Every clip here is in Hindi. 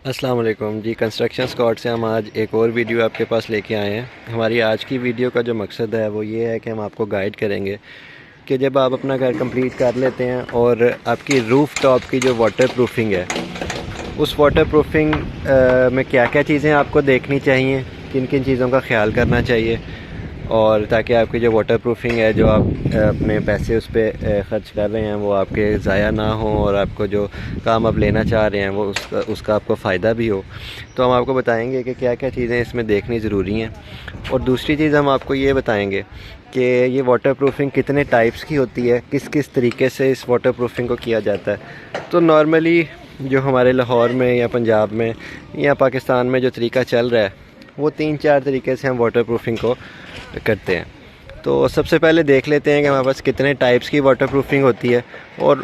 अस्सलाम वालेकुम जी। कंस्ट्रक्शन स्कॉट से हम आज एक और वीडियो आपके पास लेके आए हैं। हमारी आज की वीडियो का जो मकसद है वो ये है कि हम आपको गाइड करेंगे कि जब आप अपना घर कंप्लीट कर लेते हैं और आपकी रूफ़ टॉप की जो वाटर प्रूफिंग है, उस वाटर प्रूफिंग में क्या क्या चीज़ें आपको देखनी चाहिए, किन किन चीज़ों का ख्याल करना चाहिए, और ताकि आपकी जो वाटर प्रूफिंग है, जो आप अपने पैसे उस पर ख़र्च कर रहे हैं, वो आपके ज़ाया ना हो और आपको जो काम आप लेना चाह रहे हैं वो उसका आपको फ़ायदा भी हो। तो हम आपको बताएंगे कि क्या क्या चीज़ें इसमें देखनी ज़रूरी हैं। और दूसरी चीज़ हम आपको ये बताएंगे कि ये वाटर प्रूफिंग कितने टाइप्स की होती है, किस किस तरीके से इस वाटर प्रूफिंग को किया जाता है। तो नॉर्मली जो हमारे लाहौर में या पंजाब में या पाकिस्तान में जो तरीका चल रहा है, वो 3-4 तरीके से हम वाटर प्रूफिंग को करते हैं। तो सबसे पहले देख लेते हैं कि हमारे पास कितने टाइप्स की वाटर प्रूफिंग होती है और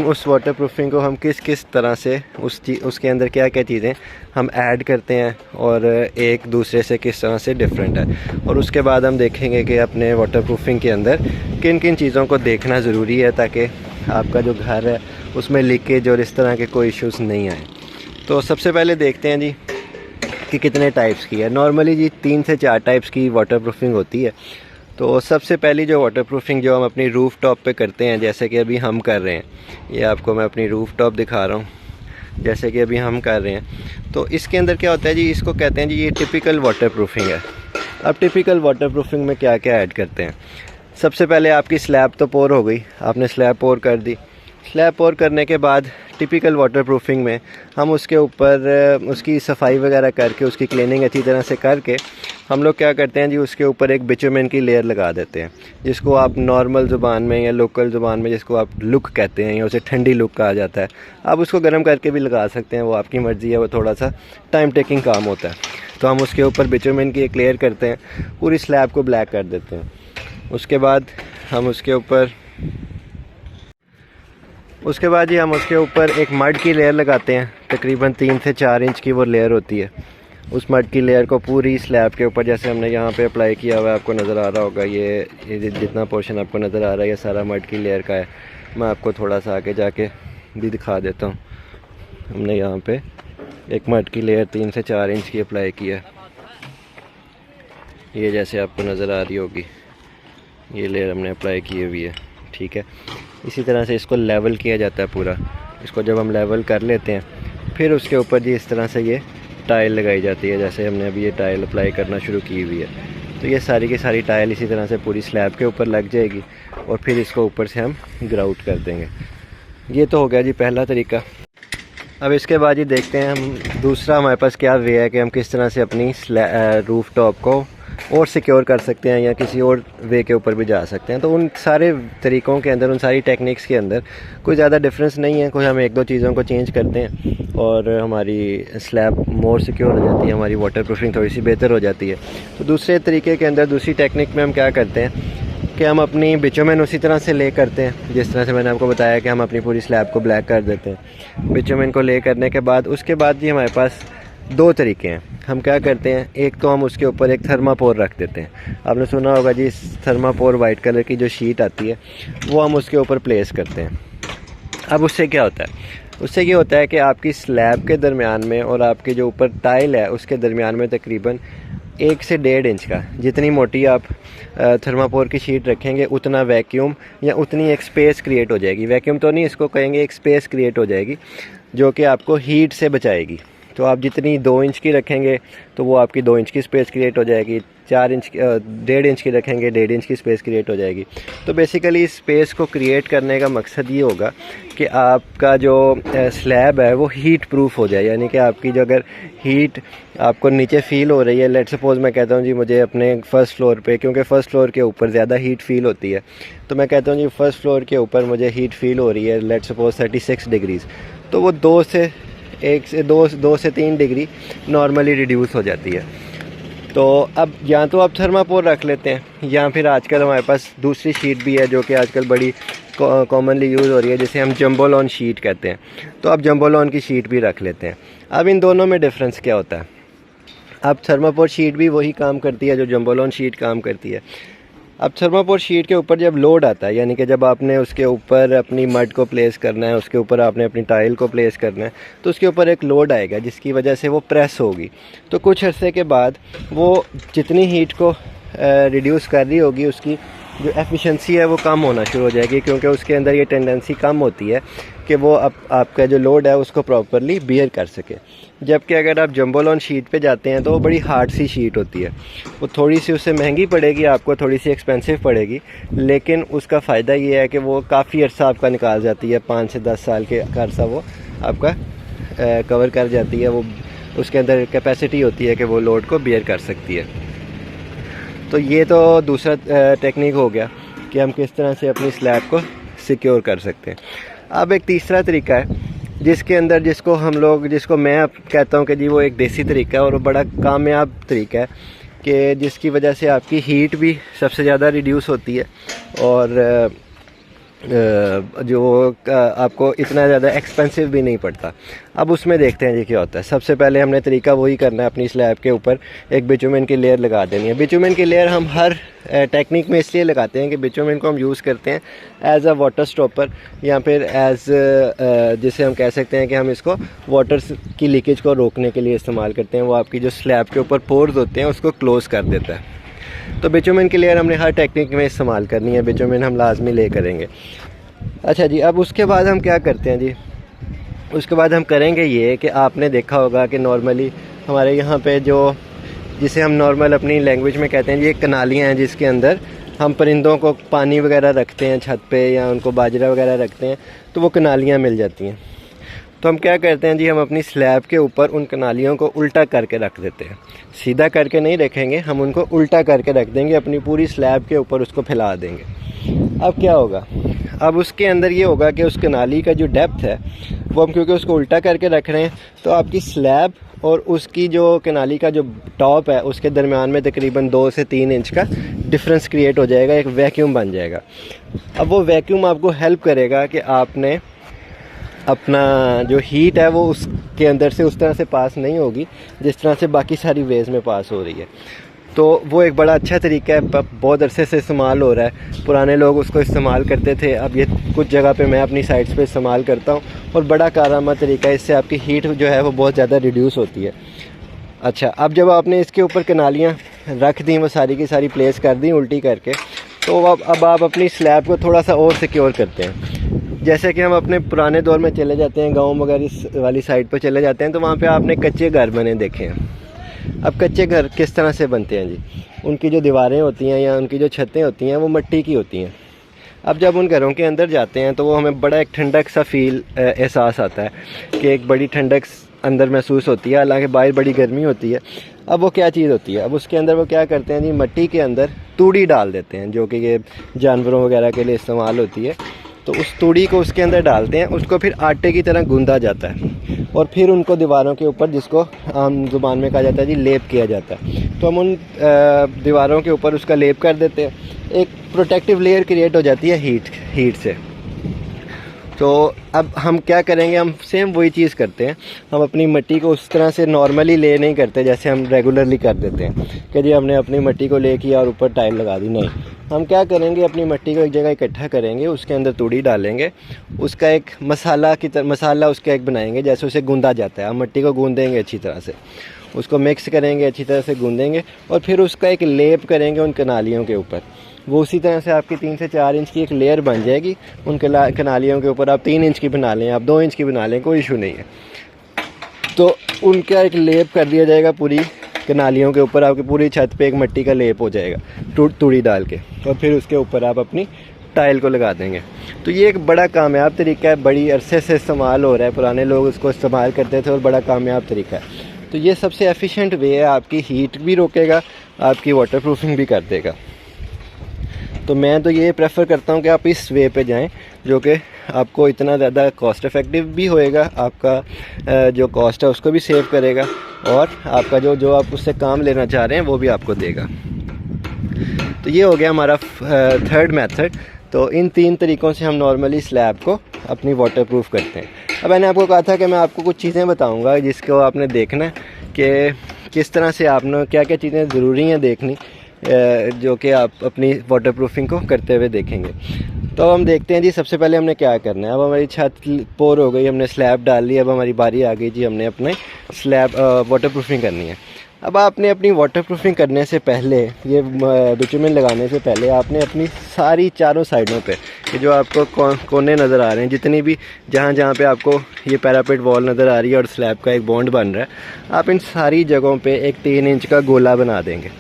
उस वाटर प्रूफिंग को हम किस किस तरह से उसके अंदर क्या क्या चीज़ें हम ऐड करते हैं और एक दूसरे से किस तरह से डिफरेंट है। और उसके बाद हम देखेंगे कि अपने वाटर प्रूफिंग के अंदर किन किन चीज़ों को देखना ज़रूरी है ताकि आपका जो घर है उसमें लीकेज और इस तरह के कोई इश्यूज़ नहीं आए। तो सबसे पहले देखते हैं जी कि कितने टाइप्स की है। नॉर्मली जी 3 से 4 टाइप्स की वाटर प्रूफिंग होती है। तो सबसे पहली जो वाटर प्रूफिंग जो हम अपनी रूफ़ टॉप पे करते हैं, जैसे कि अभी हम कर रहे हैं, ये आपको मैं अपनी रूफ़ टॉप दिखा रहा हूँ, जैसे कि अभी हम कर रहे हैं। तो इसके अंदर क्या होता है जी, इसको कहते हैं जी ये टिपिकल वाटर प्रूफिंग है। अब टिपिकल वाटर प्रूफिंग में क्या क्या ऐड करते हैं। सबसे पहले आपकी स्लैब तो पोर हो गई, आपने स्लैब पोर कर दी। स्लैब पोर करने के बाद टिपिकल वाटर प्रूफिंग में हम उसके ऊपर उसकी सफाई वगैरह करके, उसकी क्लीनिंग अच्छी तरह से करके, हम लोग क्या करते हैं जी, उसके ऊपर एक बिटुमेन की लेयर लगा देते हैं, जिसको आप नॉर्मल ज़ुबान में या लोकल ज़ुबान में जिसको आप लुक कहते हैं या उसे ठंडी लुक कहा जाता है। आप उसको गर्म करके भी लगा सकते हैं, वो आपकी मर्ज़ी है, वो थोड़ा सा टाइम टेकिंग काम होता है। तो हम उसके ऊपर बिटुमेन की एक लेयर करते हैं, पूरी स्लैब को ब्लैक कर देते हैं। उसके बाद हम उसके ऊपर एक मड की लेयर लगाते हैं, तकरीबन 3 से 4 इंच की वो लेयर होती है। उस मड की लेयर को पूरी स्लैब के ऊपर, जैसे हमने यहाँ पे अप्लाई किया हुआ है, आपको नज़र आ रहा होगा, ये जितना पोर्शन आपको नज़र आ रहा है ये सारा मड की लेयर का है। मैं आपको थोड़ा सा आगे जाके भी दिखा देता हूँ। हमने यहाँ पे एक मड की लेयर 3 से 4 इंच की अप्लाई की है, ये जैसे आपको नज़र आ रही होगी, ये लेयर हमने अप्लाई की हुई है, ठीक है। इसी तरह से इसको लेवल किया जाता है पूरा। इसको जब हम लेवल कर लेते हैं, फिर उसके ऊपर जी इस तरह से ये टाइल लगाई जाती है, जैसे हमने अभी ये टाइल अप्लाई करना शुरू की हुई है। तो ये सारी की सारी टाइल इसी तरह से पूरी स्लैब के ऊपर लग जाएगी और फिर इसको ऊपर से हम ग्राउट कर देंगे। ये तो हो गया जी पहला तरीका। अब इसके बाद ही देखते हैं हम दूसरा हमारे पास क्या वे है कि हम किस तरह से अपनी रूफ़ टॉप को और सिक्योर कर सकते हैं या किसी और वे के ऊपर भी जा सकते हैं। तो उन सारे तरीक़ों के अंदर, उन सारी टेक्निक्स के अंदर कोई ज़्यादा डिफरेंस नहीं है। कोई हम 1-2 चीज़ों को चेंज करते हैं और हमारी स्लैब मोर सिक्योर हो जाती है, हमारी वाटर प्रूफिंग थोड़ी सी बेहतर हो जाती है। तो दूसरे तरीके के अंदर, दूसरी टेक्निक में हम क्या करते हैं कि हम अपनी बिटुमेन उसी तरह से ले करते हैं, जिस तरह से मैंने आपको बताया कि हम अपनी पूरी स्लैब को ब्लैक कर देते हैं। बिटुमेन को ले करने के बाद उसके बाद जी हमारे पास 2 तरीके हैं। हम क्या करते हैं, एक तो हम उसके ऊपर एक थर्मापोर रख देते हैं। आपने सुना होगा जी, थर्मापोर वाइट कलर की जो शीट आती है वो हम उसके ऊपर प्लेस करते हैं। अब उससे क्या होता है, उससे ये होता है कि आपकी स्लैब के दरमियान में और आपके जो ऊपर टाइल है उसके दरमियान में तकरीबन 1 से 1.5 इंच का, जितनी मोटी आप थर्मापोर की शीट रखेंगे उतना वैक्यूम या उतनी एक स्पेस क्रिएट हो जाएगी। वैक्यूम तो नहीं इसको कहेंगे, एक स्पेस क्रिएट हो जाएगी जो कि आपको हीट से बचाएगी। तो आप जितनी 2 इंच की रखेंगे तो वो आपकी 2 इंच की स्पेस क्रिएट हो जाएगी, 1.5 इंच की रखेंगे 1.5 इंच की स्पेस क्रिएट हो जाएगी। तो बेसिकली इस स्पेस को क्रिएट करने का मकसद ये होगा कि आपका जो स्लैब है वो हीट प्रूफ हो जाए, यानी कि आपकी जो अगर हीट आपको नीचे फील हो रही है, लेट सपोज मैं कहता हूँ जी मुझे अपने फर्स्ट फ्लोर पे, क्योंकि फ़र्स्ट फ्लोर के ऊपर ज़्यादा हीट फील होती है, तो मैं कहता हूँ जी फर्स्ट फ्लोर के ऊपर मुझे हीट फील हो रही है, लेट सपोज 36 डिग्रीज़, तो वो 2 से 3 डिग्री नॉर्मली रिड्यूस हो जाती है। तो अब या तो आप थर्मापोर रख लेते हैं या फिर आजकल हमारे पास दूसरी शीट भी है जो कि आजकल बड़ी कॉमनली यूज़ हो रही है, जिसे हम जंबोलॉन शीट कहते हैं। तो आप जंबोलॉन की शीट भी रख लेते हैं। अब इन दोनों में डिफरेंस क्या होता है, अब थर्मापोर शीट भी वही काम करती है जो जंबोलॉन शीट काम करती है। अब थर्माकोल शीट के ऊपर जब लोड आता है, यानी कि जब आपने उसके ऊपर अपनी मड को प्लेस करना है, उसके ऊपर आपने अपनी टाइल को प्लेस करना है, तो उसके ऊपर एक लोड आएगा जिसकी वजह से वो प्रेस होगी। तो कुछ अर्से के बाद वो जितनी हीट को रिड्यूस कर रही होगी, उसकी जो एफिशिएंसी है वो कम होना शुरू हो जाएगी, क्योंकि उसके अंदर ये टेंडेंसी कम होती है कि वो आपका जो लोड है उसको प्रॉपरली बियर कर सके। जबकि अगर आप जंबो लॉन शीट पे जाते हैं तो वो बड़ी हार्ड सी शीट होती है, वो थोड़ी सी उससे महंगी पड़ेगी आपको, थोड़ी सी एक्सपेंसिव पड़ेगी, लेकिन उसका फ़ायदा ये है कि वो काफ़ी अर्सा आपका निकाल जाती है, 5 से 10 साल के अर्सा वो आपका कवर कर जाती है। वो उसके अंदर कैपेसिटी होती है कि वो लोड को बियर कर सकती है। तो ये तो दूसरा टेक्निक हो गया कि हम किस तरह से अपनी स्लैब को सिक्योर कर सकते हैं। अब एक तीसरा तरीका है जिसके अंदर जिसको मैं कहता हूँ कि जी वो एक देसी तरीका है और बड़ा कामयाब तरीका है, कि जिसकी वजह से आपकी हीट भी सबसे ज़्यादा रिड्यूस होती है और जो आपको इतना ज़्यादा एक्सपेंसिव भी नहीं पड़ता। अब उसमें देखते हैं जी क्या होता है। सबसे पहले हमने तरीका वही करना है, अपनी स्लैब के ऊपर एक बिटुमेन की लेयर लगा देनी है। बिटुमेन की लेयर हम हर टेक्निक में इसलिए लगाते हैं कि बिटुमेन को हम यूज़ करते हैं एज अ वाटर स्टॉपर, या फिर एज जिसे हम कह सकते हैं कि हम इसको वाटर की लीकेज को रोकने के लिए इस्तेमाल करते हैं। वो आपकी जो स्लैब के ऊपर पोर्स होते हैं उसको क्लोज़ कर देता है। तो बिटुमेन की लेयर हमने हर टेक्निक में इस्तेमाल करनी है, बिटुमेन हम लाजमी ले करेंगे। अच्छा जी, अब उसके बाद हम क्या करते हैं जी, उसके बाद हम करेंगे ये कि आपने देखा होगा कि नॉर्मली हमारे यहाँ पे जिसे हम नॉर्मल अपनी लैंग्वेज में कहते हैं, ये कनालियाँ हैं जिसके अंदर हम परिंदों को पानी वगैरह रखते हैं छत पे, या उनको बाजरा वगैरह रखते हैं, तो वो कनालियाँ मिल जाती हैं। तो हम क्या करते हैं जी, हम अपनी स्लैब के ऊपर उन कनालियों को उल्टा करके रख देते हैं। सीधा करके नहीं रखेंगे, हम उनको उल्टा करके रख देंगे, अपनी पूरी स्लैब के ऊपर उसको फैला देंगे। अब क्या होगा, अब उसके अंदर ये होगा कि उस कनाली का जो डेप्थ है वो हम क्योंकि उसको उल्टा करके रख रहे हैं, तो आपकी स्लैब और उसकी जो कनाली का जो टॉप है उसके दरमियान में तकरीबन 2 से 3 इंच का डिफरेंस क्रिएट हो जाएगा, एक वैक्यूम बन जाएगा। अब वो वैक्यूम आपको हेल्प करेगा कि आपने अपना जो हीट है वो उसके अंदर से उस तरह से पास नहीं होगी जिस तरह से बाकी सारी वेज में पास हो रही है। तो वो एक बड़ा अच्छा तरीका है, बहुत अरसे से इस्तेमाल हो रहा है, पुराने लोग उसको इस्तेमाल करते थे, अब ये कुछ जगह पे मैं अपनी साइट्स पे इस्तेमाल करता हूँ और बड़ा कारआमद तरीका है। इससे आपकी हीट जो है वो बहुत ज़्यादा रिड्यूस होती है। अच्छा, अब जब आपने इसके ऊपर कनालियाँ रख दी, वो सारी की सारी प्लेस कर दी उल्टी करके, तो अब आप अपनी स्लैब को थोड़ा सा और सिक्योर करते हैं। जैसे कि हम अपने पुराने दौर में चले जाते हैं, गाँव वगैरह वाली साइड पर चले जाते हैं, तो वहाँ पर आपने कच्चे घर बने देखे हैं। अब कच्चे घर किस तरह से बनते हैं जी, उनकी जो दीवारें होती हैं या उनकी जो छतें होती हैं वो मिट्टी की होती हैं। अब जब उन घरों के अंदर जाते हैं तो वो हमें बड़ा एक ठंडक सा एहसास आता है कि एक बड़ी ठंडक अंदर महसूस होती है, हालांकि बाहर बड़ी गर्मी होती है। अब वो क्या चीज़ होती है, अब उसके अंदर वो क्या करते हैं जी, मिट्टी के अंदर तूड़ी डाल देते हैं, जो कि ये जानवरों वगैरह के लिए इस्तेमाल होती है। तो उस तूड़ी को उसके अंदर डालते हैं, उसको फिर आटे की तरह गूंदा जाता है और फिर उनको दीवारों के ऊपर, जिसको आम ज़ुबान में कहा जाता है जी, लेप किया जाता है। तो हम उन दीवारों के ऊपर उसका लेप कर देते हैं, एक प्रोटेक्टिव लेयर क्रिएट हो जाती है हीट से। तो अब हम क्या करेंगे, हम सेम वही चीज़ करते हैं, हम अपनी मिट्टी को उस तरह से नॉर्मली ले नहीं करते जैसे हम रेगुलरली कर देते हैं कि जी हमने अपनी मिट्टी को ले किया और ऊपर टाइल लगा दी। नहीं, हम क्या करेंगे, अपनी मिट्टी को एक जगह इकट्ठा करेंगे, उसके अंदर तूड़ी डालेंगे, उसका एक मसाला उसका एक बनाएंगे, जैसे उसे गूंदा जाता है। हम मिट्टी को गूंदेंगे अच्छी तरह से, उसको मिक्स करेंगे, अच्छी तरह से गूंदेंगे और फिर उसका एक लेप करेंगे उन कनालियों के ऊपर। वो उसी तरह से आपकी 3 से 4 इंच की एक लेयर बन जाएगी उन कनालियों के ऊपर। आप 3 इंच की बना लें, आप 2 इंच की बना लें, कोई इशू नहीं है। तो उनका एक लेप कर दिया जाएगा पूरी कनालियों के ऊपर, आपकी पूरी छत पे एक मिट्टी का लेप हो जाएगा तूड़ी डाल के, और फिर उसके ऊपर आप अपनी टाइल को लगा देंगे। तो ये एक बड़ा कामयाब तरीका है, बड़ी अरसे से इस्तेमाल हो रहा है, पुराने लोग उसको इस्तेमाल करते थे और बड़ा कामयाब तरीका है। तो ये सबसे एफिशिएंट वे है, आपकी हीट भी रोकेगा, आपकी वाटर प्रूफिंग भी कर देगा। तो मैं तो ये प्रेफर करता हूँ कि आप इस वे पे जाएं, जो कि आपको इतना ज़्यादा कॉस्ट इफ़ेक्टिव भी होएगा, आपका जो कॉस्ट है उसको भी सेव करेगा, और आपका जो आप उससे काम लेना चाह रहे हैं वो भी आपको देगा। तो ये हो गया हमारा थर्ड मेथड। तो इन 3 तरीक़ों से हम नॉर्मली स्लैब को अपनी वाटर प्रूफ करते हैं। अब मैंने आपको कहा था कि मैं आपको कुछ चीज़ें बताऊँगा जिसको आपने देखना है कि किस तरह से आपने क्या क्या चीज़ें ज़रूरी हैं देखनी जो कि आप अपनी वाटरप्रूफिंग को करते हुए देखेंगे। तो अब हम देखते हैं जी, सबसे पहले हमने क्या करना है। अब हमारी छत पोर हो गई, हमने स्लैब डाल ली, अब हमारी बारी आ गई जी, हमने अपने स्लैब वाटरप्रूफिंग करनी है। अब आपने अपनी वाटरप्रूफिंग करने से पहले, ये बिटुमेन लगाने से पहले, आपने अपनी सारी चारों साइडों पे, ये जो आपको कोने नज़र आ रहे हैं, जितनी भी जहाँ जहाँ पे आपको ये पैरापेट वॉल नज़र आ रही है और स्लैब का एक बॉन्ड बन रहा है, आप इन सारी जगहों पे एक 3 इंच का गोला बना देंगे,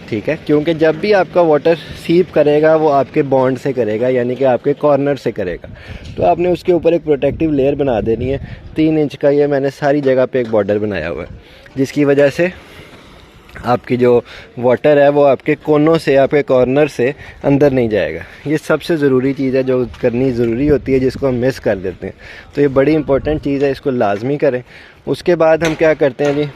ठीक है। क्योंकि जब भी आपका वाटर सीप करेगा वो आपके बॉन्ड से करेगा, यानी कि आपके कॉर्नर से करेगा। तो आपने उसके ऊपर एक प्रोटेक्टिव लेयर बना देनी है 3 इंच का। ये मैंने सारी जगह पे एक बॉर्डर बनाया हुआ है, जिसकी वजह से आपकी जो वाटर है वो आपके कोनों से, आपके कॉर्नर से अंदर नहीं जाएगा। ये सबसे ज़रूरी चीज़ है जो करनी ज़रूरी होती है, जिसको हम मिस कर देते हैं। तो ये बड़ी इंपॉर्टेंट चीज़ है, इसको लाजमी करें। उसके बाद हम क्या करते हैं जी,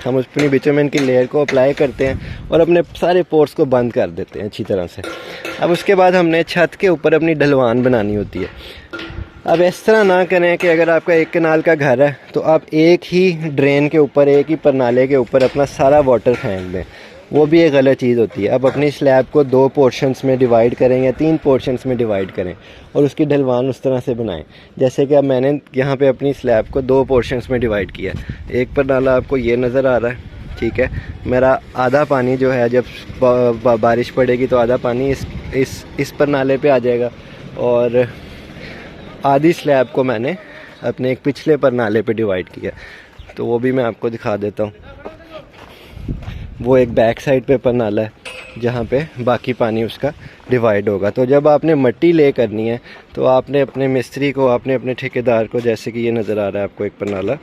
हम अपनी बिटुमेन की लेयर को अप्लाई करते हैं और अपने सारे पोर्स को बंद कर देते हैं अच्छी तरह से। अब उसके बाद हमने छत के ऊपर अपनी ढलवान बनानी होती है। अब इस तरह ना करें कि अगर आपका 1 कनाल का घर है तो आप एक ही ड्रेन के ऊपर, एक ही परनाले के ऊपर अपना सारा वाटर फेंक दें, वो भी एक गलत चीज़ होती है। अब अपनी स्लैब को 2 पोर्शंस में डिवाइड करें या 3 पोर्शंस में डिवाइड करें और उसकी ढलवान उस तरह से बनाएं। जैसे कि अब मैंने यहाँ पे अपनी स्लैब को 2 पोर्शंस में डिवाइड किया। एक परनाला आपको ये नज़र आ रहा है, ठीक है। मेरा आधा पानी जो है, जब बारिश पड़ेगी तो आधा पानी इस परनाले पे आ जाएगा, और आधी स्लैब को मैंने अपने एक पिछले परनाले पे डिवाइड किया। तो वो भी मैं आपको दिखा देता हूँ। वो एक बैक साइड पे परनाला है जहाँ पे बाकी पानी उसका डिवाइड होगा। तो जब आपने मिट्टी ले करनी है तो आपने अपने मिस्त्री को, आपने अपने ठेकेदार को, जैसे कि ये नज़र आ रहा है आपको एक परनाला,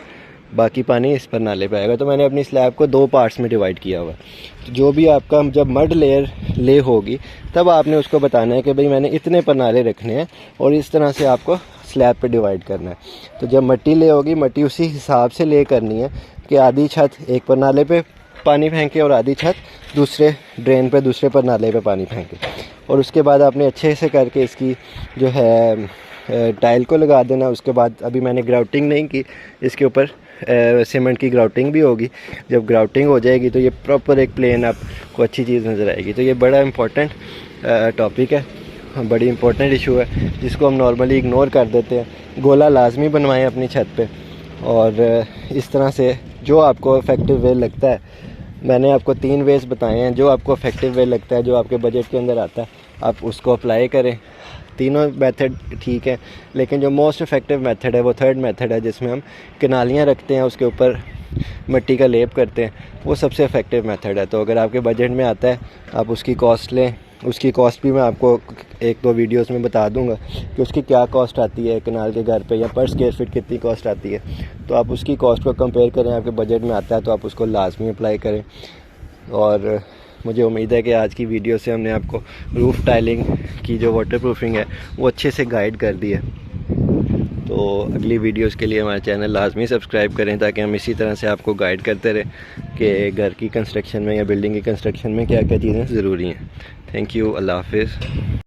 बाकी पानी इस परनाले पे आएगा। तो मैंने अपनी स्लैब को 2 पार्ट्स में डिवाइड किया हुआ। तो जो भी आपका जब मड ले होगी तब आपने उसको बताना है कि भाई मैंने इतने परनाले रखने हैं और इस तरह से आपको स्लैब पे डिवाइड करना है। तो जब मिट्टी ले होगी, मिट्टी उसी हिसाब से ले करनी है कि आधी छत एक परनाले पे पानी फेंके और आधी छत दूसरे ड्रेन पे, दूसरे परनाले पे पानी फेंके। और उसके बाद आपने अच्छे से करके इसकी जो है टाइल को लगा देना। उसके बाद अभी मैंने ग्राउटिंग नहीं की, इसके ऊपर सीमेंट की ग्राउटिंग भी होगी। जब ग्राउटिंग हो जाएगी तो ये प्रॉपर एक प्लेन आपको अच्छी चीज़ नज़र आएगी। तो ये बड़ा इंपॉर्टेंट टॉपिक है, बड़ी इंपॉर्टेंट इशू है, जिसको हम नॉर्मली इग्नोर कर देते हैं। गोला लाजमी बनवाएं अपनी छत पे, और इस तरह से जो आपको इफ़ेक्टिव वे लगता है, मैंने आपको 3 वेज बताए हैं, जो आपको इफ़ेक्टिव वे लगता है, जो आपके बजट के अंदर आता है, आप उसको अप्लाई करें। तीनों मेथड ठीक है, लेकिन जो मोस्ट इफ़ेक्टिव मेथड है वो 3rd मेथड है, जिसमें हम कनालियाँ रखते हैं, उसके ऊपर मिट्टी का लेप करते हैं। वो सबसे इफ़ेक्टिव मेथड है। तो अगर आपके बजट में आता है आप उसकी कॉस्ट लें। उसकी कॉस्ट भी मैं आपको 1-2 वीडियोस में बता दूंगा कि उसकी क्या कॉस्ट आती है कनाल के घर पे, या पर स्क्वायर फीट कितनी कॉस्ट आती है। तो आप उसकी कॉस्ट को कंपेयर करें, आपके बजट में आता है तो आप उसको लाजमी अप्लाई करें। और मुझे उम्मीद है कि आज की वीडियो से हमने आपको रूफ़ टाइलिंग की जो वाटरप्रूफिंग है वो अच्छे से गाइड कर दी है। तो अगली वीडियोस के लिए हमारे चैनल लाजमी सब्सक्राइब करें, ताकि हम इसी तरह से आपको गाइड करते रहें कि घर की कंस्ट्रक्शन में या बिल्डिंग की कंस्ट्रक्शन में क्या क्या चीज़ें ज़रूरी हैं। थैंक यू, अल्लाह हाफ़िज़।